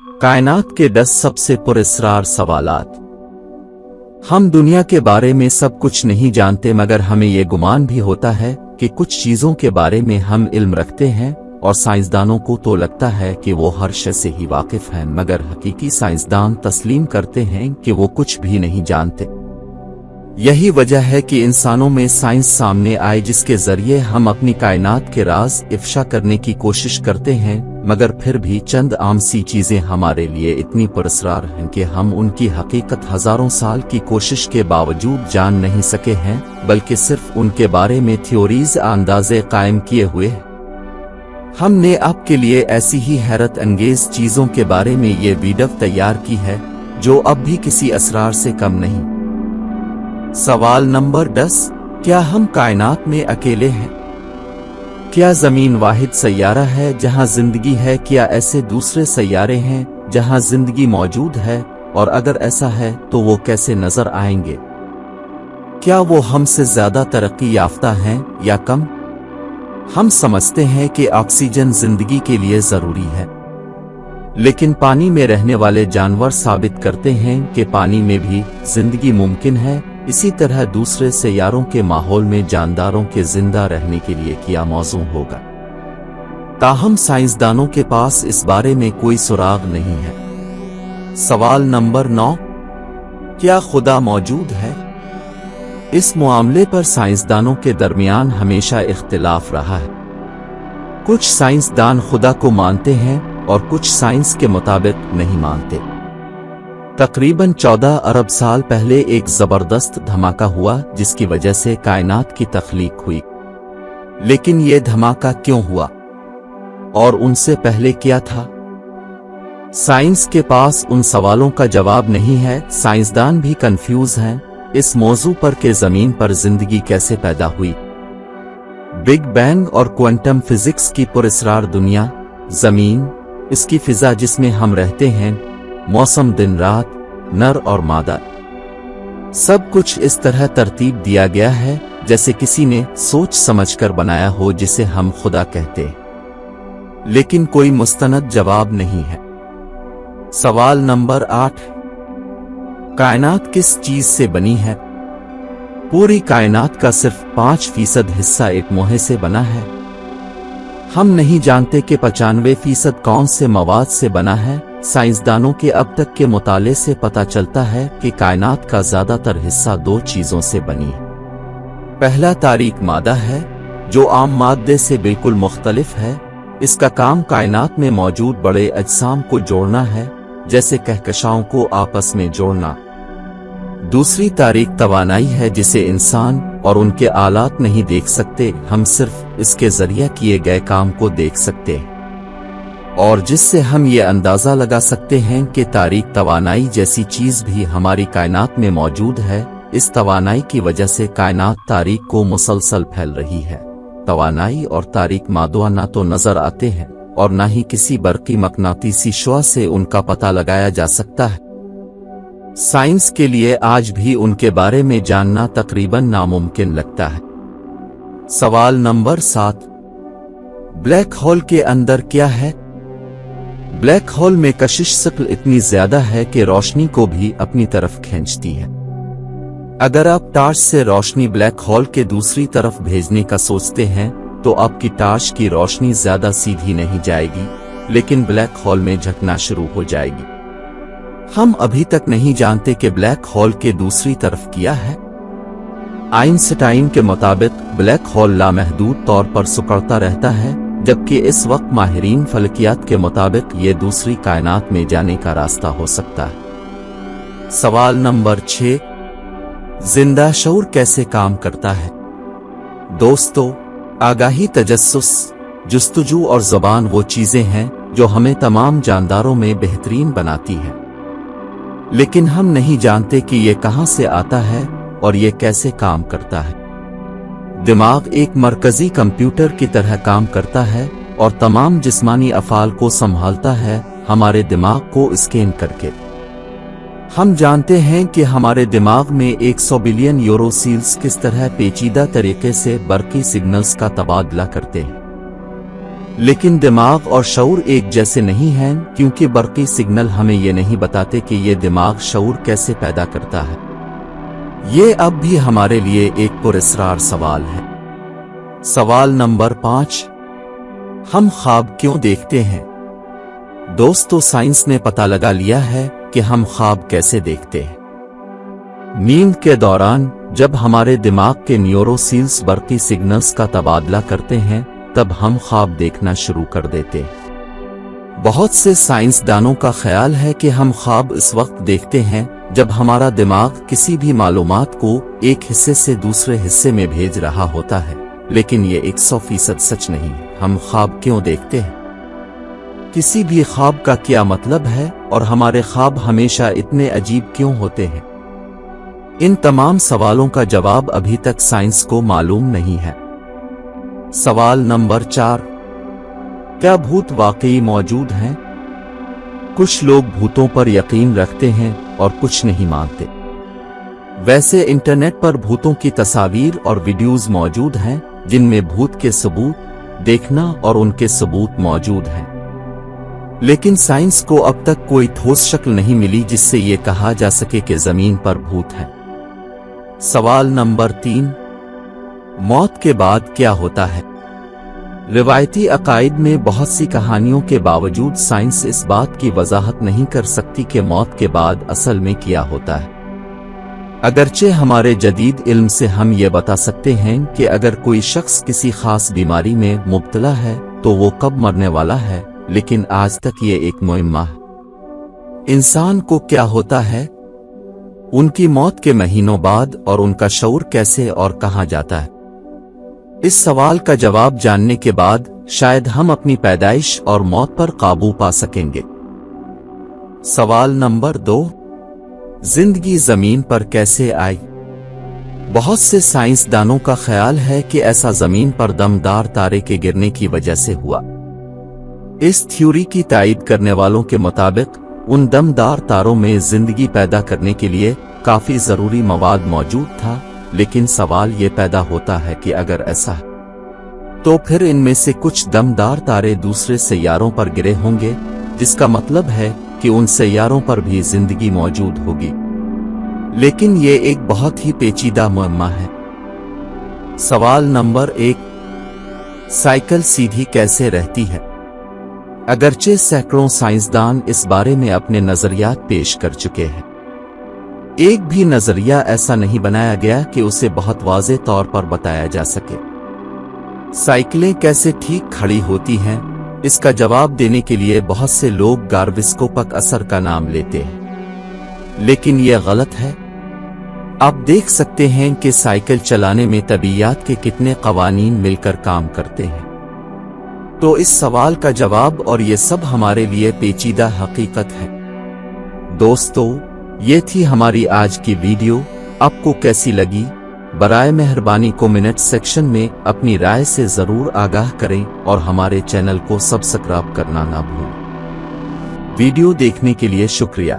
कायनात के 10 सबसे पुरस्कार सवालात। हम दुनिया के बारे में सब कुछ नहीं जानते, मगर हमें ये गुमान भी होता है कि कुछ चीजों के बारे में हम इल्म रखते हैं, और साइंसदानों को तो लगता है कि वो हर शय से ही वाकिफ हैं, मगर हकीकी साइंसदान तस्लीम करते हैं कि वो कुछ भी नहीं जानते। यही वजह है कि इंसानों में साइंस सामने आए, जिसके जरिए हम अपनी कायनात के राज इफ्शा करने की कोशिश करते हैं, मगर फिर भी चंद आम सी चीजें हमारे लिए इतनी पुरस्कार हैं कि हम उनकी हकीकत हजारों साल की कोशिश के बावजूद जान नहीं सके हैं, बल्कि सिर्फ उनके बारे में थ्योरीज अंदाजे कायम किए हुए हैं। हमने आपके लिए ऐसी ही हैरत अंगेज चीजों के बारे में ये वीडियो तैयार की है, जो अब भी किसी असरार से कम नहीं। सवाल नंबर 10, क्या हम कायनात में अकेले हैं? क्या जमीन वाहिद सैयारा है जहां जिंदगी है? क्या ऐसे दूसरे सैयारे हैं जहां जिंदगी मौजूद है, और अगर ऐसा है तो वो कैसे नजर आएंगे? क्या वो हमसे ज्यादा तरक्की याफ्ता हैं या कम? हम समझते हैं कि ऑक्सीजन जिंदगी के लिए जरूरी है, लेकिन पानी में रहने वाले जानवर साबित करते हैं कि पानी में भी जिंदगी मुमकिन है। इसी तरह दूसरे सैयारों के माहौल में जानदारों के जिंदा रहने के लिए क्या मौजू होगा? ताहम साइंसदानों के पास इस बारे में कोई सुराग नहीं है। सवाल नंबर 9, क्या खुदा मौजूद है? इस मामले पर साइंसदानों के दरमियान हमेशा इख्तिलाफ रहा है। कुछ साइंसदान खुदा को मानते हैं और कुछ साइंस के मुताबिक नहीं मानते। तकरीबन 14 अरब साल पहले एक जबरदस्त धमाका हुआ, जिसकी वजह से कायनात की तख्लीक हुई। लेकिन यह धमाका क्यों हुआ और उनसे पहले क्या था? साइंस के पास उन सवालों का जवाब नहीं है। साइंसदान भी कंफ्यूज हैं इस मौजू पर कि जमीन पर जिंदगी कैसे पैदा हुई। बिग बैंग और क्वांटम फिजिक्स की पुरस्कार दुनिया, जमीन, इसकी फिजा जिसमें हम रहते हैं, मौसम, दिन रात, नर और मादा, सब कुछ इस तरह तरतीब दिया गया है जैसे किसी ने सोच समझकर बनाया हो, जिसे हम खुदा कहते हैं। लेकिन कोई मुस्तनद जवाब नहीं है। सवाल नंबर 8, कायनात किस चीज से बनी है? पूरी कायनात का सिर्फ 5% हिस्सा एक मोहे से बना है। हम नहीं जानते कि 95% कौन से मवाद से बना है। साइंसदानों के अब तक के मुताले से पता चलता है कि कायनात का ज्यादातर हिस्सा 2 चीजों से बनी है। पहला तारीक मादा है, जो आम मादे से बिल्कुल मुख्तलिफ है। इसका काम कायनात में मौजूद बड़े अजसाम को जोड़ना है, जैसे कहकशाओं को आपस में जोड़ना। दूसरी तारीक तवानाई है, जिसे इंसान और उनके आलात नहीं देख सकते, हम सिर्फ इसके जरिए किए गए काम को देख सकते हैं, और जिससे हम ये अंदाजा लगा सकते हैं कि तारीक तवानाई जैसी चीज भी हमारी कायनात में मौजूद है। इस तवानाई की वजह से कायनात तारीक को मुसलसल फैल रही है। तवानाई और तारीक मादवा ना तो नजर आते हैं और ना ही किसी बरकी मकनातीसी शुआ से उनका पता लगाया जा सकता है। साइंस के लिए आज भी उनके बारे में जानना तकरीबन नामुमकिन लगता है। सवाल नंबर 7, ब्लैक होल के अंदर क्या है? ब्लैक होल में कशिश शक्ल इतनी ज्यादा है कि रोशनी को भी अपनी तरफ खींचती है। अगर आप टार्च से रोशनी ब्लैक होल के दूसरी तरफ भेजने का सोचते हैं, तो आपकी टार्च की रोशनी ज्यादा सीधी नहीं जाएगी, लेकिन ब्लैक होल में झकना शुरू हो जाएगी। हम अभी तक नहीं जानते कि ब्लैक होल के दूसरी तरफ क्या है। आइंस्टाइन के मुताबिक ब्लैक होल लामहदूद तौर पर सिकुड़ता रहता है, जबकि इस वक्त माहिरीन फलकियात के मुताबिक ये दूसरी कायनात में जाने का रास्ता हो सकता है। सवाल नंबर 6, जिंदा शऊर कैसे काम करता है? दोस्तों, आगाही, तजस्सुस, जुस्तजू और ज़बान वो चीजें हैं जो हमें तमाम जानदारों में बेहतरीन बनाती है, लेकिन हम नहीं जानते कि ये कहां से आता है और ये कैसे काम करता है। दिमाग एक मरकजी कंप्यूटर की तरह काम करता है और तमाम जिस्मानी अफ़ाल को संभालता है, हमारे दिमाग को स्कैन करके। हम जानते हैं कि हमारे दिमाग में 100 बिलियन यूरोसेल्स किस तरह पेचीदा तरीके से बरकी सिग्नल्स का तबादला करते हैं। लेकिन दिमाग और शऊर एक जैसे नहीं हैं, क्योंकि बर्क़ी सिग्नल हमें ये नहीं बताते कि ये दिमाग शऊर कैसे पैदा करता है। ये अब भी हमारे लिए एक पुरस्कार सवाल है। सवाल नंबर 5, हम ख्वाब क्यों देखते हैं? दोस्तों, साइंस ने पता लगा लिया है कि हम ख्वाब कैसे देखते हैं। नींद के दौरान जब हमारे दिमाग के न्यूरोसेल्स बर्क़ी सिग्नल्स का तबादला करते हैं, तब हम ख्वाब देखना शुरू कर देते हैं। बहुत से साइंसदानों का ख्याल है कि हम ख्वाब इस वक्त देखते हैं जब हमारा दिमाग किसी भी मालूमात को एक हिस्से से दूसरे हिस्से में भेज रहा होता है, लेकिन ये 100% सच नहीं है। हम ख्वाब क्यों देखते हैं? किसी भी ख्वाब का क्या मतलब है और हमारे ख्वाब हमेशा इतने अजीब क्यों होते हैं? इन तमाम सवालों का जवाब अभी तक साइंस को मालूम नहीं है। सवाल नंबर 4, क्या भूत वाकई मौजूद हैं? कुछ लोग भूतों पर यकीन रखते हैं और कुछ नहीं मानते। वैसे इंटरनेट पर भूतों की तस्वीर और वीडियोस मौजूद हैं जिनमें भूत के सबूत देखना और उनके सबूत मौजूद हैं, लेकिन साइंस को अब तक कोई ठोस शक्ल नहीं मिली जिससे ये कहा जा सके कि जमीन पर भूत हैं। सवाल नंबर 3, मौत के बाद क्या होता है? रिवायती अकायद में बहुत सी कहानियों के बावजूद साइंस इस बात की वजाहत नहीं कर सकती कि मौत के बाद असल में क्या होता है। अगरचे हमारे जदीद इल्म से हम ये बता सकते हैं कि अगर कोई शख्स किसी खास बीमारी में मुब्तला है तो वो कब मरने वाला है, लेकिन आज तक ये एक मुअम्मा है। इंसान को क्या होता है, उनकी मौत के महीनों बाद और उनका शऊर कैसे और कहां जाता है? इस सवाल का जवाब जानने के बाद शायद हम अपनी पैदाइश और मौत पर काबू पा सकेंगे। सवाल नंबर 2, जिंदगी जमीन पर कैसे आई? बहुत से साइंसदानों का ख्याल है कि ऐसा जमीन पर दमदार तारे के गिरने की वजह से हुआ। इस थ्योरी की तायीद करने वालों के मुताबिक उन दमदार तारों में जिंदगी पैदा करने के लिए काफी जरूरी मवाद मौजूद था, लेकिन सवाल ये पैदा होता है कि अगर ऐसा है तो फिर इनमें से कुछ दमदार तारे दूसरे सैयारों पर गिरे होंगे, जिसका मतलब है कि उन सैयारों पर भी जिंदगी मौजूद होगी। लेकिन ये एक बहुत ही पेचीदा मुअम्मा है। सवाल नंबर 1, साइकिल सीधी कैसे रहती है? अगरचे सैकड़ों साइंसदान इस बारे में अपने नजरियात पेश कर चुके हैं, एक भी नजरिया ऐसा नहीं बनाया गया कि उसे बहुत वाज़ेह तौर पर बताया जा सके। साइकिलें कैसे ठीक खड़ी होती हैं, इसका जवाब देने के लिए बहुत से लोग गार्विस्कोपक असर का नाम लेते हैं, लेकिन यह गलत है। आप देख सकते हैं कि साइकिल चलाने में तबीयत के कितने कवानीन मिलकर काम करते हैं। तो इस सवाल का जवाब और ये सब हमारे लिए पेचीदा हकीकत है। दोस्तों, ये थी हमारी आज की वीडियो। आपको कैसी लगी? बराए मेहरबानी कमेंट सेक्शन में अपनी राय से जरूर आगाह करें और हमारे चैनल को सब्सक्राइब करना ना भूलें। वीडियो देखने के लिए शुक्रिया।